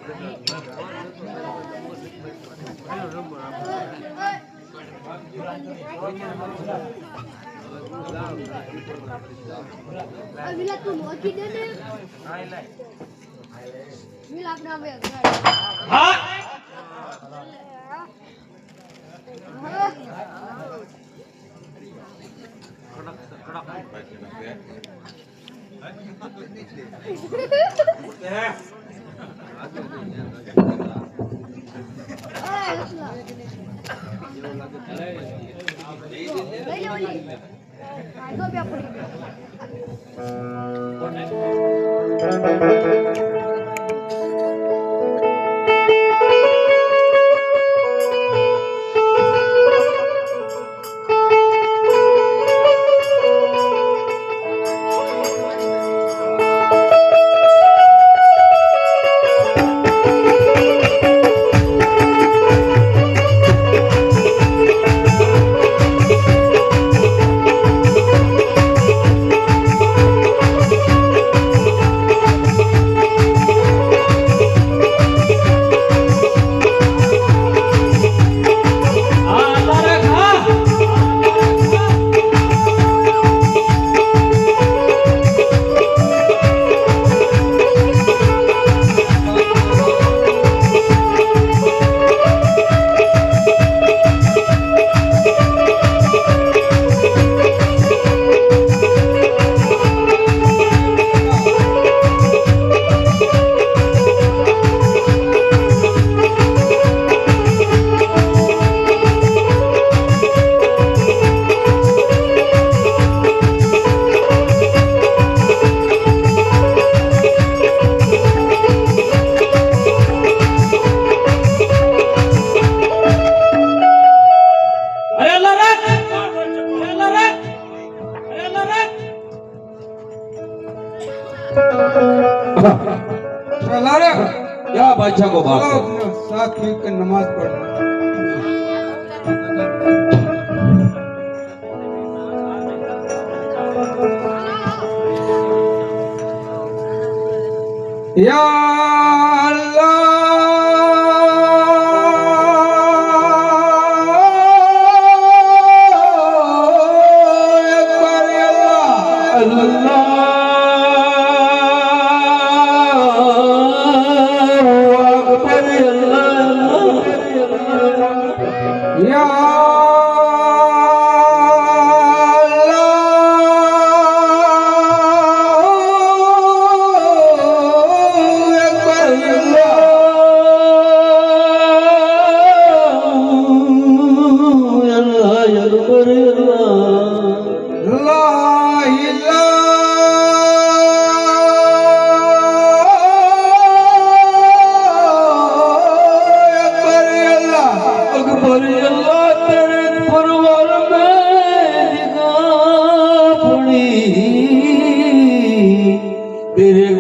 Bila tu mau kita ni. Bila apa nama? હા क्या बादशाह को बात है? साथ मिलकर नमाज पढ़ या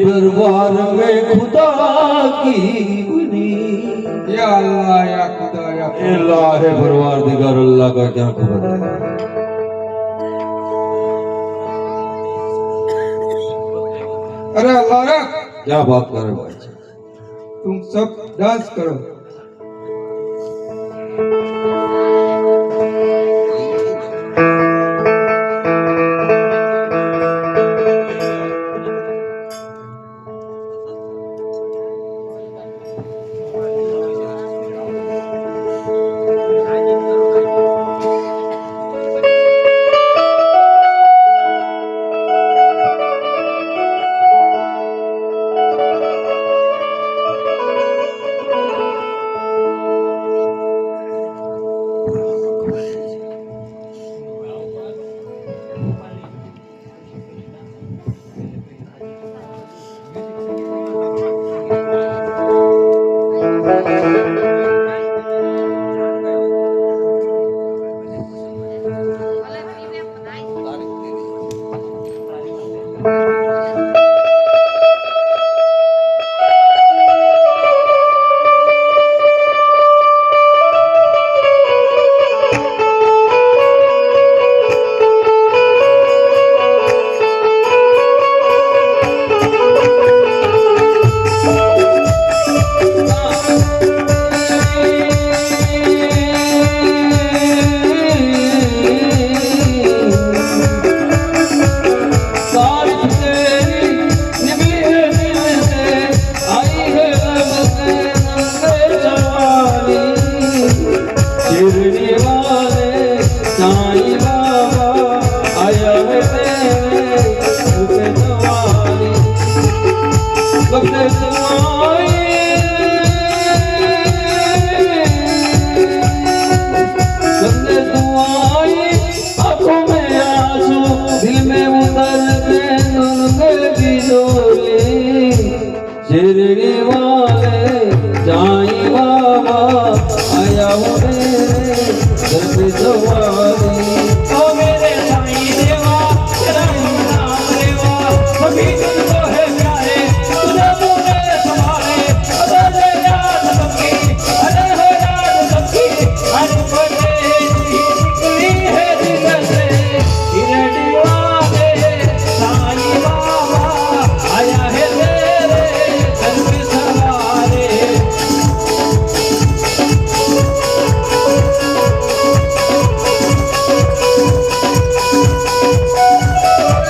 दरबार में खुदा की बनी। या अल्लाह या खुदा या अल्लाह है परवरदिगार, अल्लाह का क्या खबर है। अरे अल्लाह क्या बात कर रहे भाई, तुम सब डांस करो। शिरडी वाले जाई बाबा आया हूँ मेरे दर्द सवारी ओ मेरे साईं देवा तेरा ही नाम लेवा सभी तुझको है प्यारे तुझे मुझे संभाले अरे याद सबकी अरे हो याद सबकी अरे बड़े निकली है दिल से शिरडी वाले साईं बाबा आया है तेरे दर्द सवारे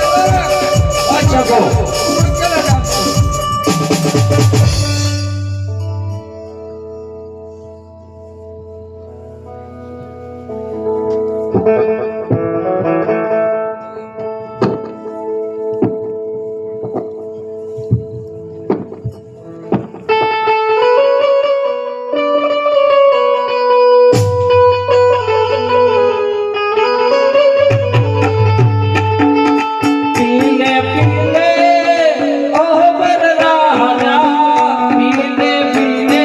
अच्छा को केला डान्स करो. पीले पीले ओह बरराजा पीले पीले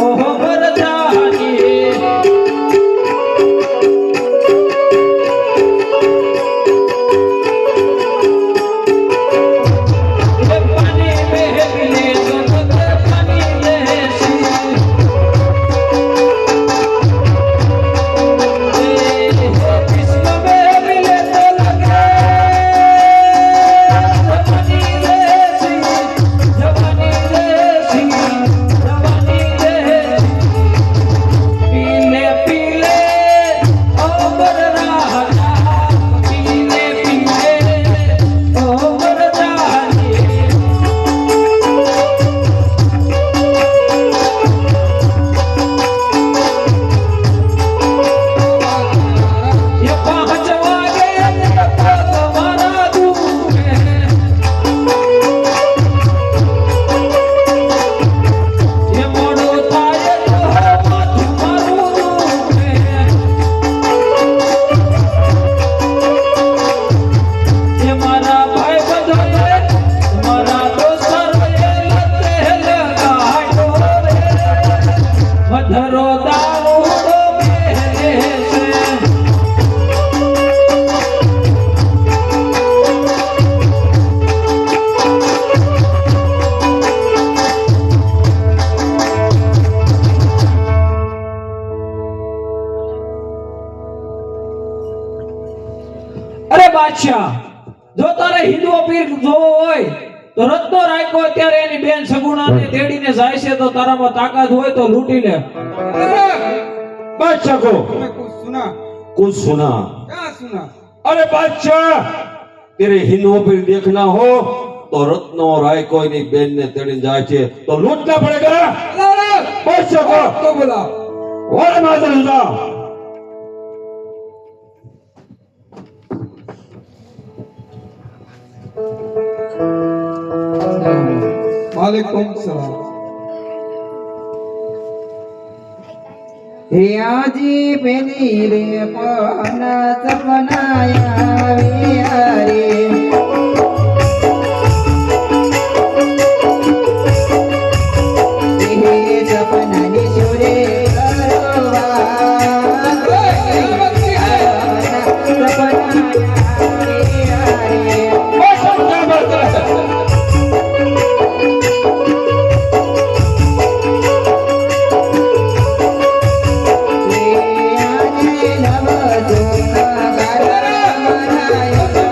ओह बरराजी ये पानी में मिले तो मुझे पानी जैसी इसमें मिले तो लगे जवानी जैसी जवानी जैसी पीले पीले ओबर राजा पीले पीले ओबर राजी ये पाँच वागे तुम्हारा दूर है ये मोड़ो ताये तो माथु मारू दूर है ये मारा भाई बंधुए तुम्हारा दोस्तर ये लते लगाए डोरे मधरो दारूडो मेरे से અરે બાદશાહ જો તારે હિન્દુઓ પીર જોવો હોય તો રત્નો રાખ્યો અત્યારે એની બેન સગુણાને તેડીને જાય છે તો તારામાં તાકાત હોય તો લૂંટી લે अरे बादशाह को तुम्हें कुछ सुना? कुछ सुना क्या सुना? अरे बादशाह तेरे हिंदुओं पर देखना हो तो रत्नो राय कोई नहीं बेन ने तेड़ी जाए छे तो लूटना पड़ेगा अरे बादशाह को तो बोला और माजर हुआ वालेकुम सलाम. રિયાજી પેલી રે પન સપનાયા વિયારે એ સપનાની સુરે નવ જોના ગારા મનાયો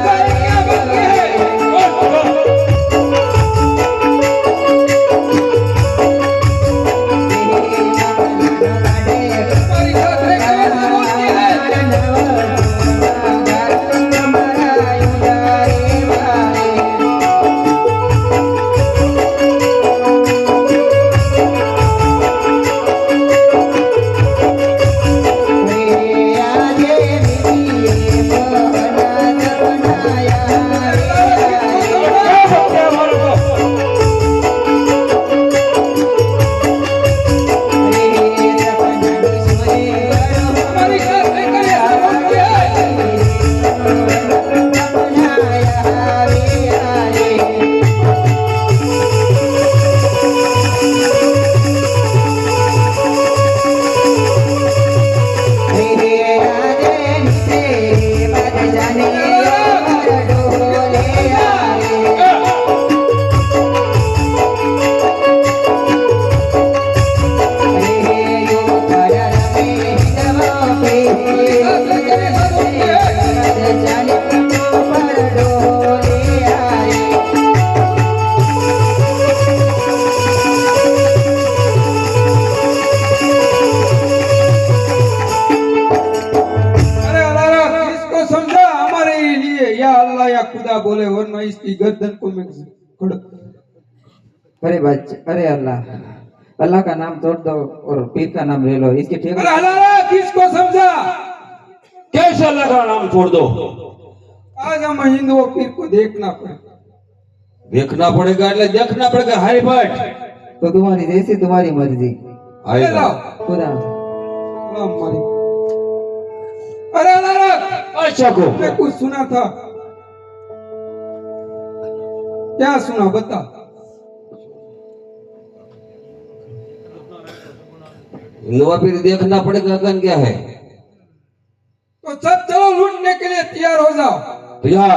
अल्लाह या खुदा बोले वरना इसकी गर्दन को मैं खड़ अरे बच्चे, अरे अल्लाह, अल्लाह का नाम छोड़ दो और पीर का नाम ले लो। इसके ठीक अरे हलाला किसको समझा? कैसे अल्लाह का नाम छोड़ दो? आज हम हिंदुओं पीर को देखना पड़ेगा। देखना पड़ेगा એટલે देखना पड़ेगा। हाय बट तो तुम्हारी जैसी तुम्हारी मर्जी। हाय ले लाओ। खुदा हमारी अरे हलाला अच्छा को मैं कुछ सुना था। क्या सुना बता। हिंदुआ फिर देखना पड़ेगा कन क्या है? तो सब चलो लूटने के लिए तैयार हो जाओ। तो यार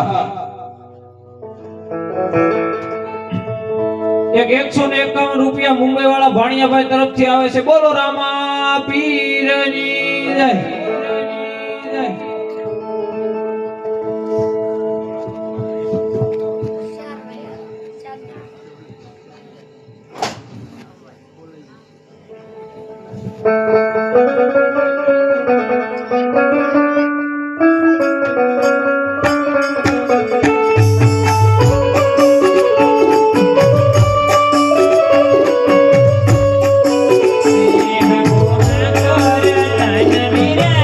એક 151 રૂપિયા મુંબઈ વાળા ભાણિયાભાઈ તરફથી આવે છે. બોલો રામા પીરની જય. Mira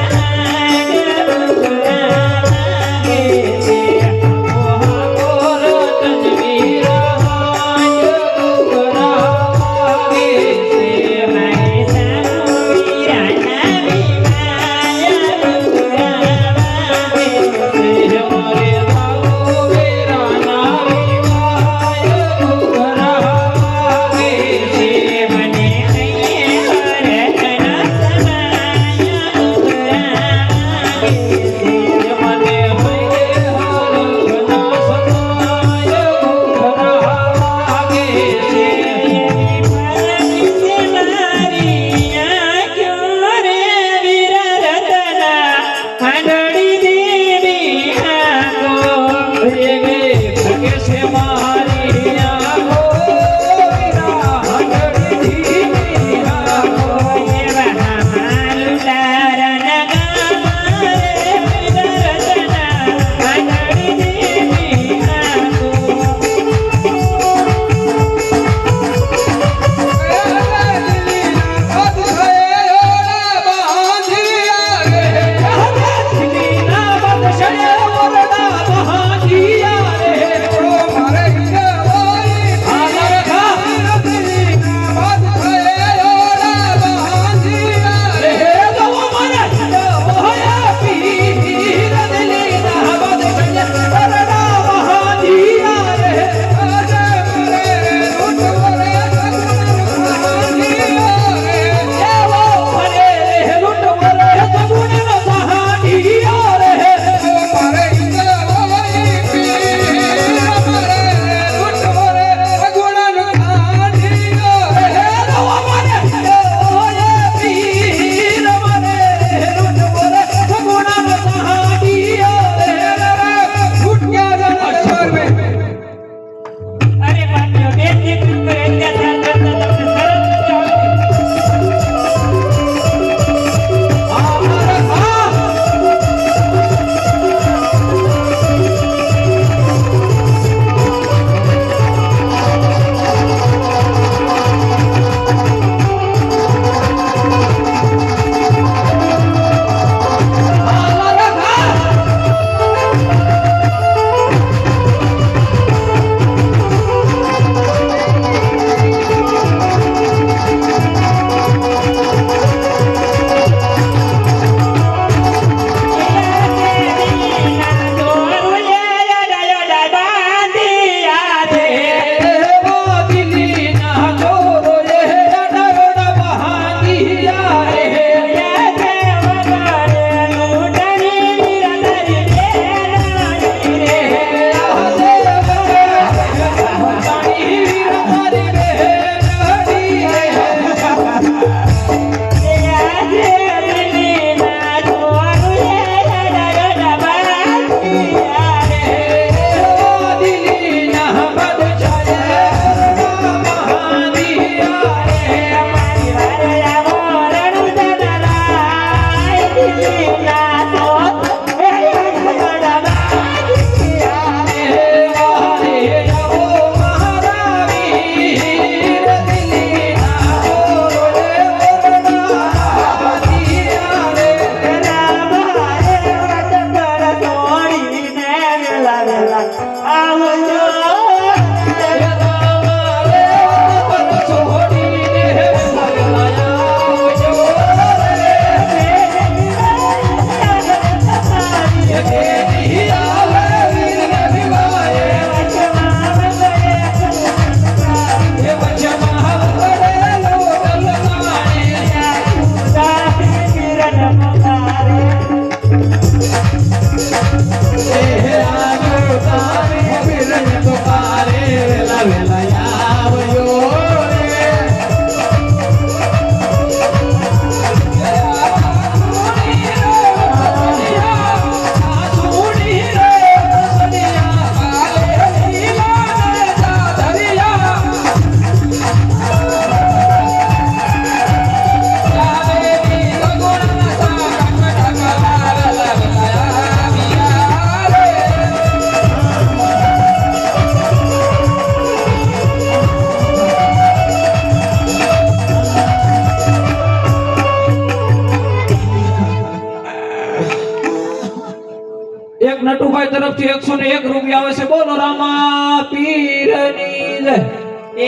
101 રૂપિયા આવે છે. બોલો રામા પીરની જય.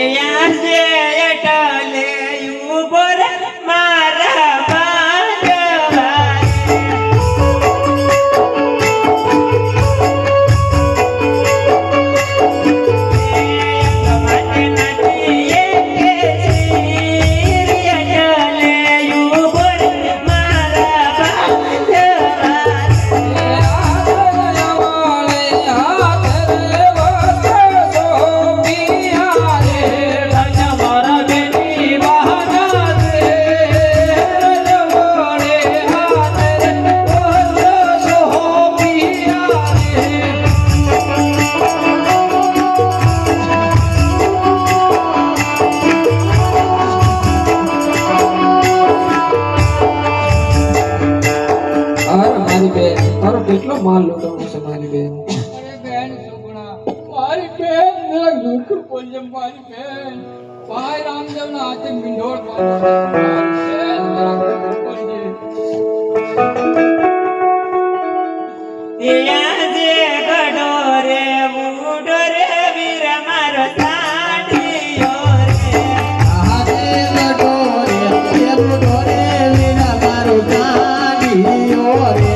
એ આજે અટલે ઉપર મારા બાજવા મારા બેની બહાના કેટલો માલ લૂંટવાનો છે મારી બેન. અરે બેન સુગુણા, મારી બેન જરા જૂઠું બોલજે મારી બેન. ભાઈ રામદેવના હાથે મીંઢોળ બાંધો છે. બેન જરા જૂઠું બોલજે. આજે ગડો રે મૂડો રે વીર મારો સાડીયો રે આજે લડો રે મૂડો રે વીર મારો સાડીયો રે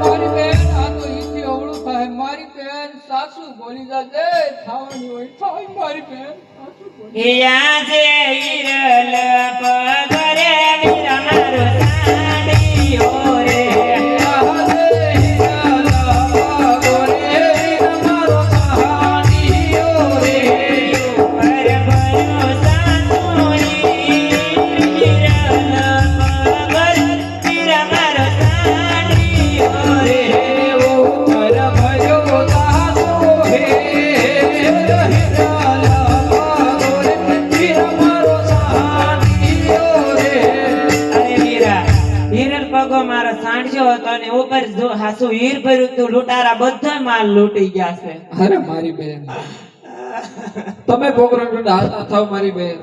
મારી બેન આ તો ઈથી અવળું થાય. મારી બેન સાસુ બોલી જાજે. થાવાની હોય થાય મારી બેન સાસુ બોલી. આજે ઈરલ પગરે વીર મારો સાડીયો રે મારો સાંઢ્યો હતો અને ઉપર જો હાસુ હીર ભર્યું તું લૂંટારા બધા માલ લૂંટી ગયા છે. અરે મારી બેન, તમે પોકરણ હાલતા થાવ મારી બેન.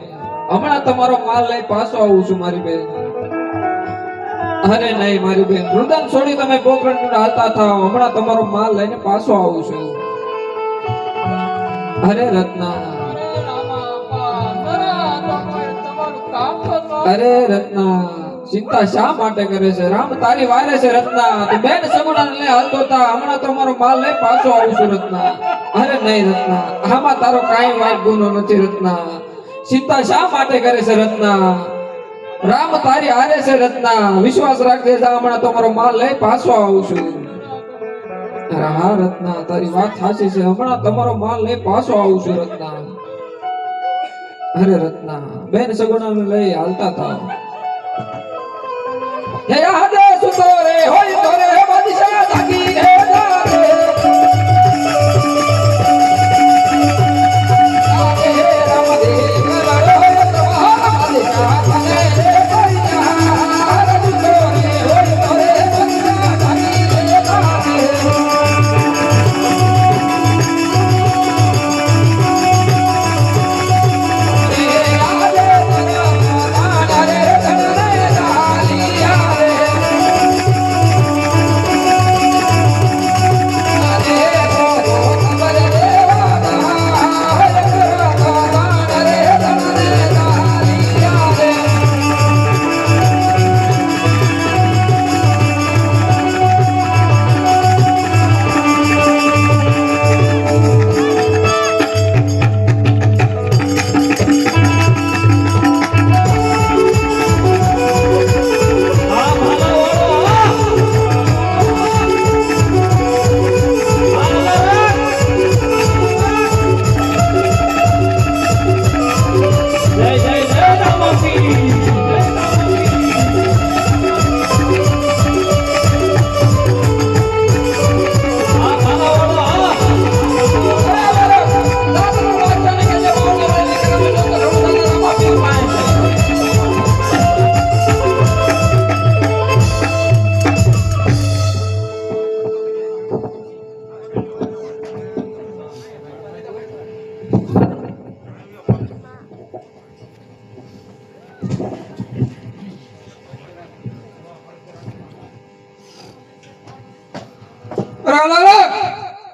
હમણાં તમારો માલ લઈ પાછો આવું છું મારી બેન. અરે નહીં મારી બેન, રુદન છોડી તમે પોકરણ હાલતા થાવ. હમણાં તમારો માલ લઈને પાછો આવું છું. અરે રત્ના, અરે રામા આપા, જરા તો કોઈ તમારું કામ તો ન અરે રત્ના, ચિંતા શા માટે કરે છે? રામ તારી વારે છે રત્ના. તું બેન સગુણાને લઈ હાલતો તા. હમણાં તમારો માલ લઈ પાછો આવું છું રત્ના. અરે નહીં રત્ના, આમાં તારો કાંઈ વાંક ગુનો નથી રત્ના. ચિંતા શા માટે કરે છે રત્ના? રામ તારી હારે છે રત્ના. વિશ્વાસ રાખજે, જા હમણાં તમારો માલ લઈ પાછો આવું છું. અરે હા રત્ના, તારી વાત સાચી છે. હમણાં તમારો માલ લઈ પાછો આવું છું રત્ના. અરે રત્ના, બેન સગુણાને લઈ હાલતા થાવ. જય હાદે સુતો રે હોય તો રે બાદશાહ જાગી રે જાગે. જાગે રામદેવ લડો તો બાદશાહ જાગે રે બાદશાહ. સુતો રે હોય તો રે બાદશાહ જાગી રે જાગે. રે આદે રામ રે જય જય જય રામાપી જય રામાપી આ ખાનાવાળો આ દાદાનો બાદશાહને કહેજે બાવળને લઈને કે તમે ડોક્ટર રઘુનાથના રામાપીર પાસે છે.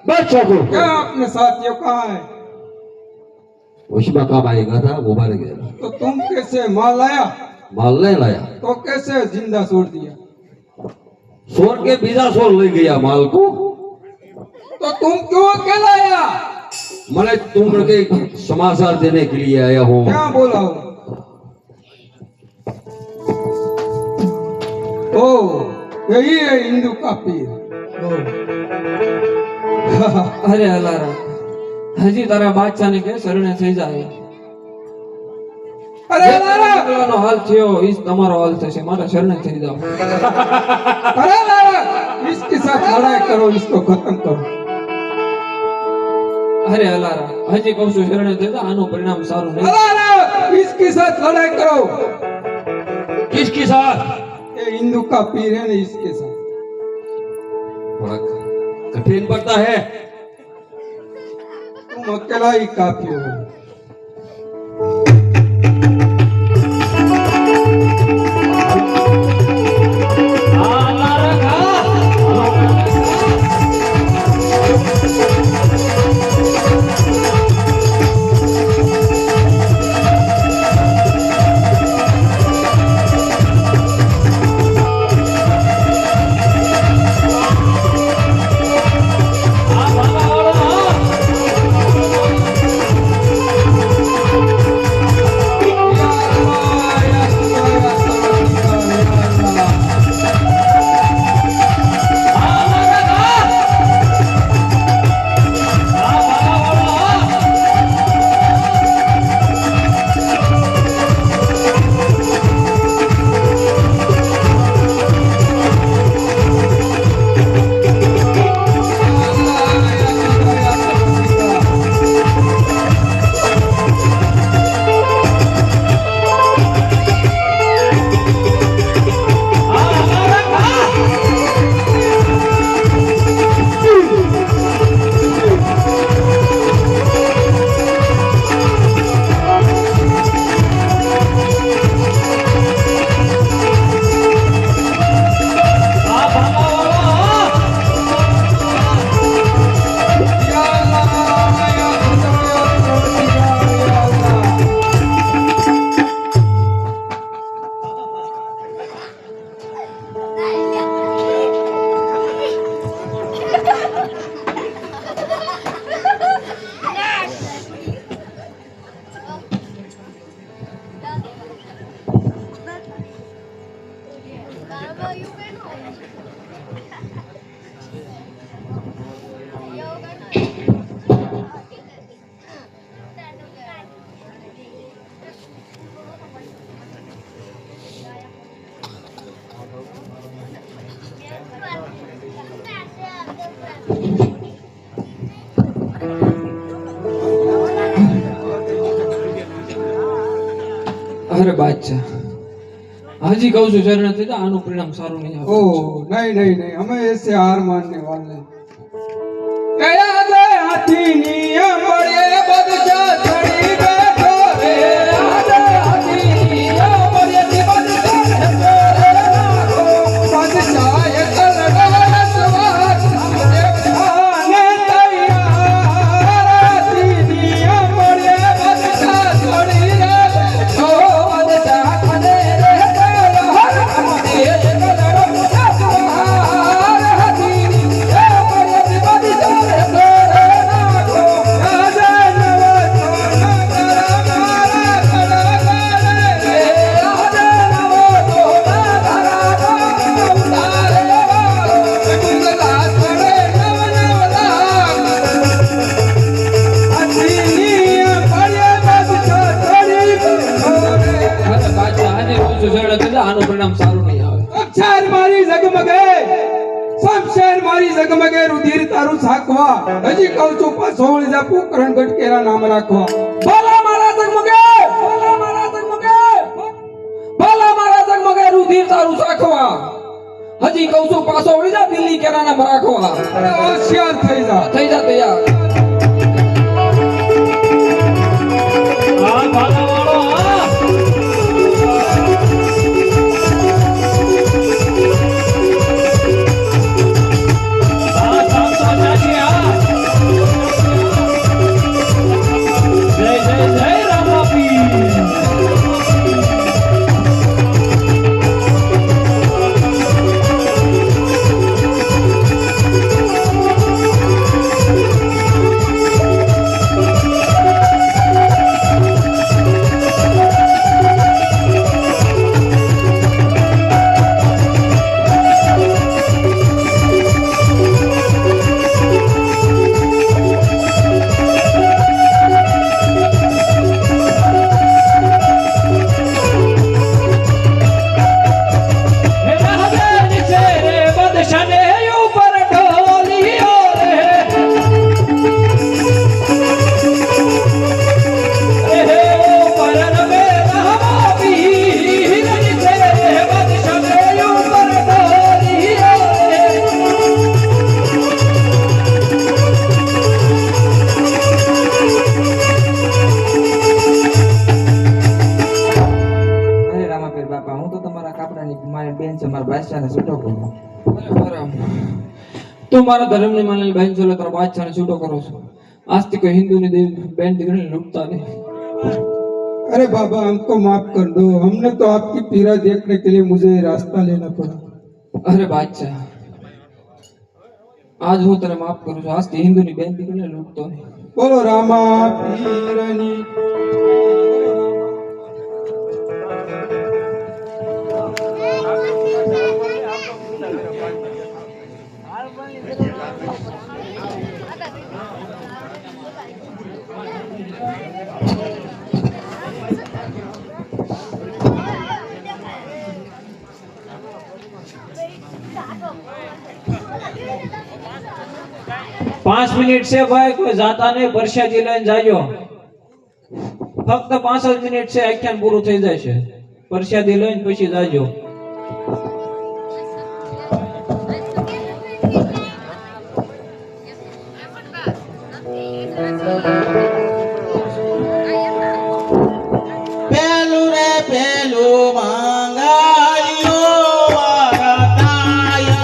बस ठाकुर क्या आपने साथियों कहा है? उसमें काम आएगा था वो मर गया तो तुम कैसे माल लाया? माल नहीं लाया तो कैसे जिंदा छोड़ दिया? सोर के बीजा सोर ले गया माल को तो तुम क्यों अकेला आया? मैंने तुम के समाचार देने के लिए आया हूँ क्या बोला हो? ओ यही है हिंदू का पीर. અરે અલારા હજી તારા બાદશાહને કે શરણે થઈ જાય. अरे लाला, જંગલનો હાલ થયો ઈ જ તમારો હાલ થશે. મારા શરણે થઈ જાઓ. अरे लाला, इसके साथ लड़ाई करो, इसको खत्म करो. અરે અલારા હજી કહું છું શરણે થઈ જા. આનું પરિણામ સારું નહીં. अरे लाला, इसके साथ लड़ाई करो. किसके साथ ये हिंदू का पीर है ना, इसके साथ. थोड़ा कठिन पड़ता है तुम अकेला ही काफी हो. અરે બાદશાહ હજી કહું છું શરણે થઈ જા. આનું પરિણામ સારું નહીં આવે. ओ नहीं नहीं नहीं, हमें ऐसे हार मानने वाले. गया दे हाथी नियम बड़े बदशा चढ़ी बैठो रे. आदे हाथी नियम बड़े बदशा चढ़ी बैठो. बदशा ये कलगला सवार आने तैयार. हाथी नियम बड़े बदशा चढ़ी बैठो. बदशा खने रे हर हमने कलगला सवार. हाथी नियम बड़े बदशा चढ़ी बैठो. आदे नवा મારી જગમગે રુધિર તારું સાકવા હજી કહું છું પાછો વળી જા પોકરણ ગટકેરા નામ રાખવા ભલા મારા જગમગે રુધિર તારું સાકવા હજી કહું છું પાછો વળી જા દિલ્હી કેરા નામ રાખવા અરે હોશિયાર થઈ જા તૈયાર આ ભાલાવાળો તું મારા ધર્મને માનેલી બહેન છો તારા બાદશાહને છૂટો કરો છો આજથી કોઈ હિન્દુની દેવી बहन દીકરીને લૂંટતા नहीं। अरे बाबा हमको माफ कर दो हमने तो आपकी पीड़ा देखने के लिए मुझे रास्ता लेना पड़ा अरे बादशाह आज હું તને માફ કરું છું આજથી હિન્દુની બહેન દીકરીને લૂંટતો નહીં। बोलो रामा पीरनी पांच मिनिट से भाई कोई जाता नहीं प्रसादी लઈને જાજો ફક્ત 5 જ મિનિટ છે આખ્યાન પૂરું થઈ જાય છે પ્રસાદી લઈને પછી જાજો। પેલું રે પેલું મંગાયો વરદાય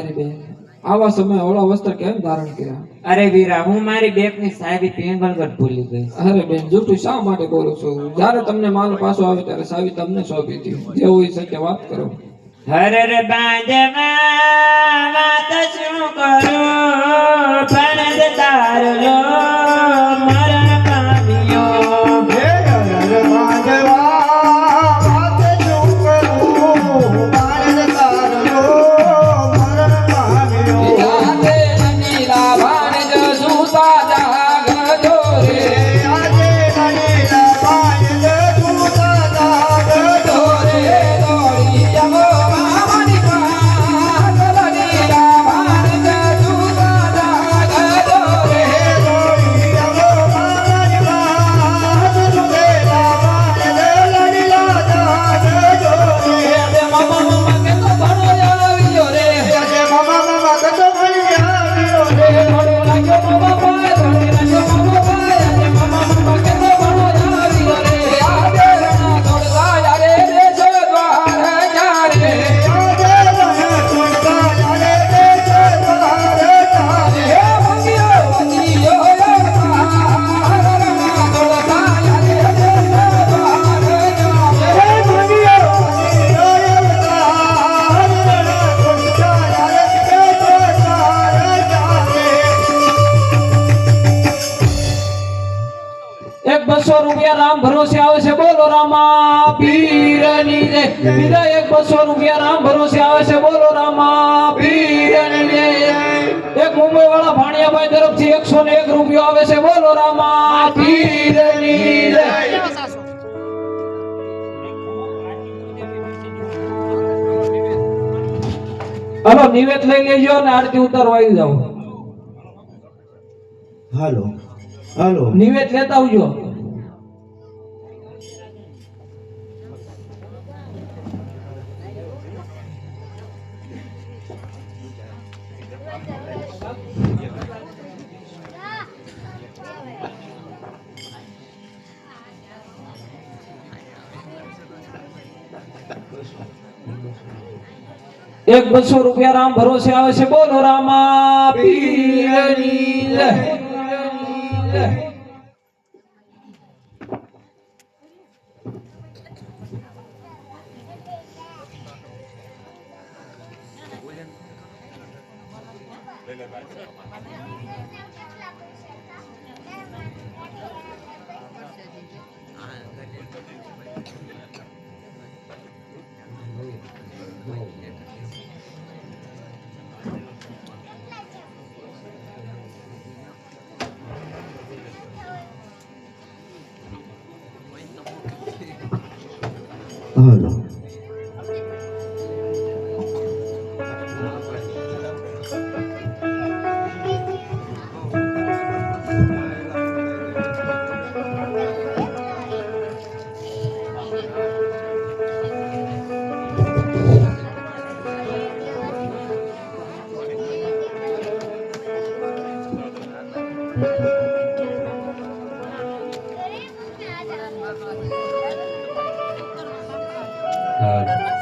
મારી બેન આવા સમયે ઓળા વસ્ત્ર કેમ ધારણ કર્યા? અરે વીરા, હું મારી બેગની સાવી પેંગલગઢ ભૂલી ગઈ. અરે બેન જૂઠું શા માટે બોલો છો? જ્યારે તમને માલ પાછો આવે ત્યારે સાવી તમને સોંપી હતી. જે હોય સત્ય વાત કરો. હરે રે બાંધમાં વાત શું કરું, પણ તારલો મરણ પામ્યો. યાદે અનિલા ભાણેજ સૂતા જાગજો રે. દોડી જવો મામની પાગલ અનિલા ભાણેજ સૂતા જાગજો રે. આજે મામા મામા કેતો ભણો આવ્યો રે. થોડો લાગ્યો મામા પાય, થોડી લાગ્યો મામા પાય. આજે મામા મામા કેતો ભણો આવ્યો રે. આજે રણા છોડતા યારે દેશ દ્વાર જારે. હે મંગિયો મંગિયો રણા છોડતા યારે દેશ દ્વાર જારે. એક 200 રૂપિયા રામ ભરોસે આવે છે, બોલો રામા પીરની જય. બીજા એક 200 રૂપિયા રામ ભરોસે આવે છે, બોલો રામા પીરની જય. એક મુંબઈ વાળા ભાણિયાભાઈ તરફથી 101 રૂપિયો આવે છે, બોલો રામા પીરની જય. હાલો નિવેદ લઈ લેજો અને આરતી ઉતારવા આવી જાઓ. હાલો હાલો નિવેદ લેતા આવજો. એક 200 રૂપિયા રામ ભરોસે આવે છે, બોલો રામા પીરની જય. હાલો હા